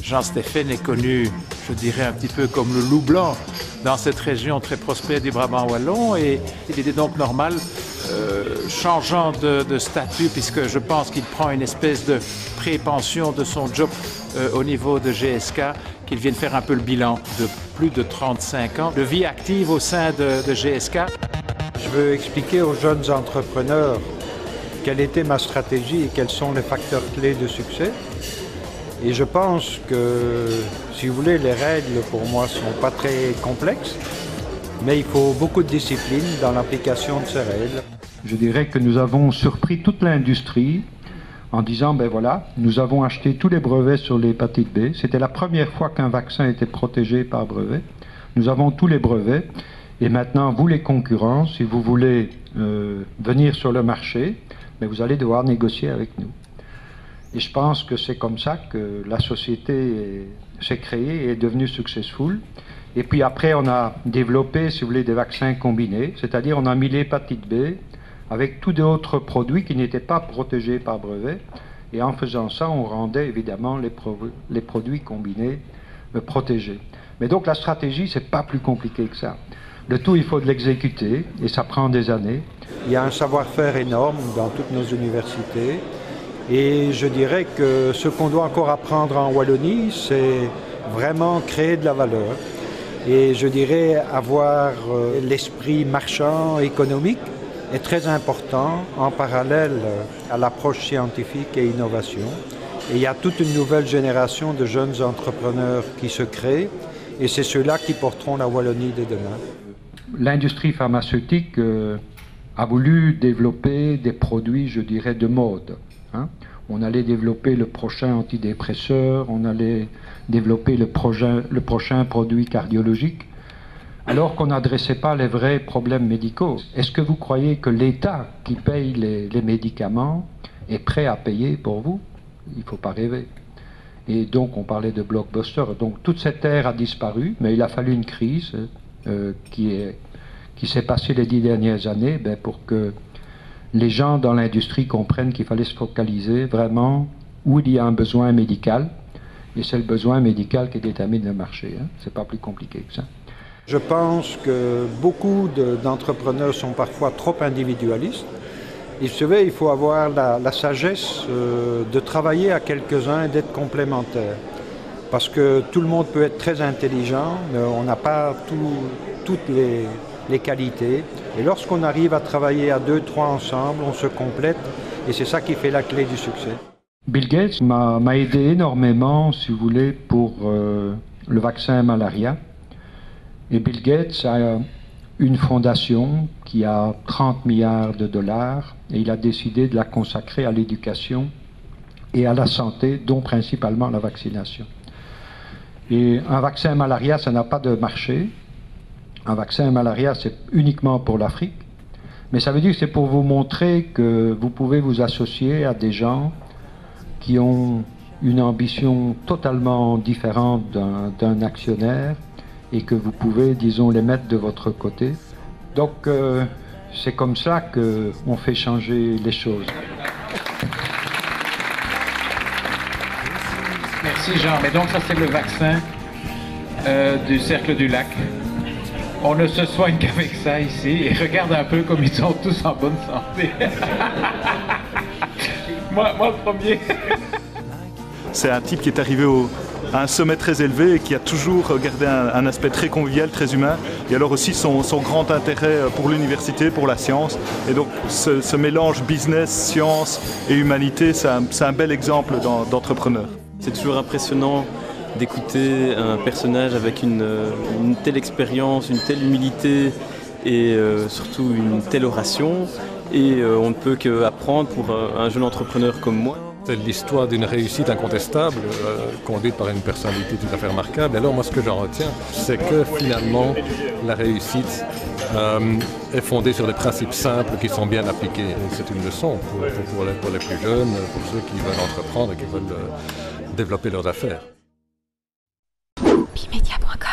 Jean-Stéphane est connu, je dirais, un petit peu comme le loup blanc dans cette région très prospère du Brabant wallon, et il était donc normal, changeant de statut, puisque je pense qu'il prend une espèce de pré-pension de son job au niveau de GSK, qu'il vienne faire un peu le bilan de plus de 35 ans de vie active au sein de GSK. Je veux expliquer aux jeunes entrepreneurs quelle était ma stratégie et quels sont les facteurs clés de succès. Et je pense que, si vous voulez, les règles pour moi ne sont pas très complexes, mais il faut beaucoup de discipline dans l'application de ces règles. Je dirais que nous avons surpris toute l'industrie en disant, ben voilà, nous avons acheté tous les brevets sur l'hépatite B. C'était la première fois qu'un vaccin était protégé par brevet. Nous avons tous les brevets. Et maintenant, vous les concurrents, si vous voulez venir sur le marché, ben vous allez devoir négocier avec nous. Et je pense que c'est comme ça que la société s'est créée et est devenue successful. Et puis après, on a développé, si vous voulez, des vaccins combinés, c'est-à-dire on a mis l'hépatite B avec tous d'autres produits qui n'étaient pas protégés par brevet. Et en faisant ça, on rendait évidemment les produits combinés protégés. Mais donc la stratégie, c'est pas plus compliqué que ça. Le tout, il faut de l'exécuter et ça prend des années. Il y a un savoir-faire énorme dans toutes nos universités. Et je dirais que ce qu'on doit encore apprendre en Wallonie, c'est vraiment créer de la valeur. Et je dirais avoir l'esprit marchand économique est très important en parallèle à l'approche scientifique et innovation. Et il y a toute une nouvelle génération de jeunes entrepreneurs qui se créent et c'est ceux-là qui porteront la Wallonie de demain. L'industrie pharmaceutique a voulu développer des produits, je dirais, de mode. On allait développer le prochain antidépresseur, on allait développer le prochain produit cardiologique, alors qu'on n'adressait pas les vrais problèmes médicaux. Est-ce que vous croyez que l'État qui paye les médicaments est prêt à payer pour vous? Il ne faut pas rêver. Et donc on parlait de blockbuster. Donc toute cette ère a disparu, mais il a fallu une crise qui s'est passée les 10 dernières années pour que les gens dans l'industrie comprennent qu'il fallait se focaliser vraiment où il y a un besoin médical, et c'est le besoin médical qui détermine le marché. C'est pas plus compliqué que ça. Je pense que beaucoup d'entrepreneurs sont parfois trop individualistes. Et vous savez, il faut avoir la sagesse de travailler à quelques-uns et d'être complémentaires. Parce que tout le monde peut être très intelligent, mais on n'a pas toutes les qualités. Et lorsqu'on arrive à travailler à 2, 3 ensemble, on se complète et c'est ça qui fait la clé du succès. Bill Gates m'a aidé énormément, si vous voulez, pour le vaccin malaria. Et Bill Gates a une fondation qui a 30 milliards de dollars et il a décidé de la consacrer à l'éducation et à la santé, dont principalement la vaccination. Et un vaccin malaria, ça n'a pas de marché. Un vaccin malaria, c'est uniquement pour l'Afrique. Mais ça veut dire que c'est pour vous montrer que vous pouvez vous associer à des gens qui ont une ambition totalement différente d'un actionnaire et que vous pouvez, disons, les mettre de votre côté. Donc, c'est comme ça qu'on fait changer les choses. Merci Jean. Mais donc ça c'est le vaccin du Cercle du Lac. On ne se soigne qu'avec ça ici. Et regarde un peu comme ils sont tous en bonne santé. moi le premier. C'est un type qui est arrivé à un sommet très élevé et qui a toujours gardé un aspect très convivial, très humain. Et alors aussi son grand intérêt pour l'université, pour la science. Et donc ce mélange business, science et humanité, c'est un bel exemple d'entrepreneur. C'est toujours impressionnant d'écouter un personnage avec une telle expérience, une telle humilité et surtout une telle oration. Et on ne peut qu'apprendre pour un jeune entrepreneur comme moi. C'est l'histoire d'une réussite incontestable, conduite par une personnalité tout à fait remarquable. Alors moi, ce que j'en retiens, c'est que finalement, la réussite est fondée sur des principes simples qui sont bien appliqués. C'est une leçon pour les plus jeunes, pour ceux qui veulent entreprendre et qui veulent développer leurs affaires. Bimedia.com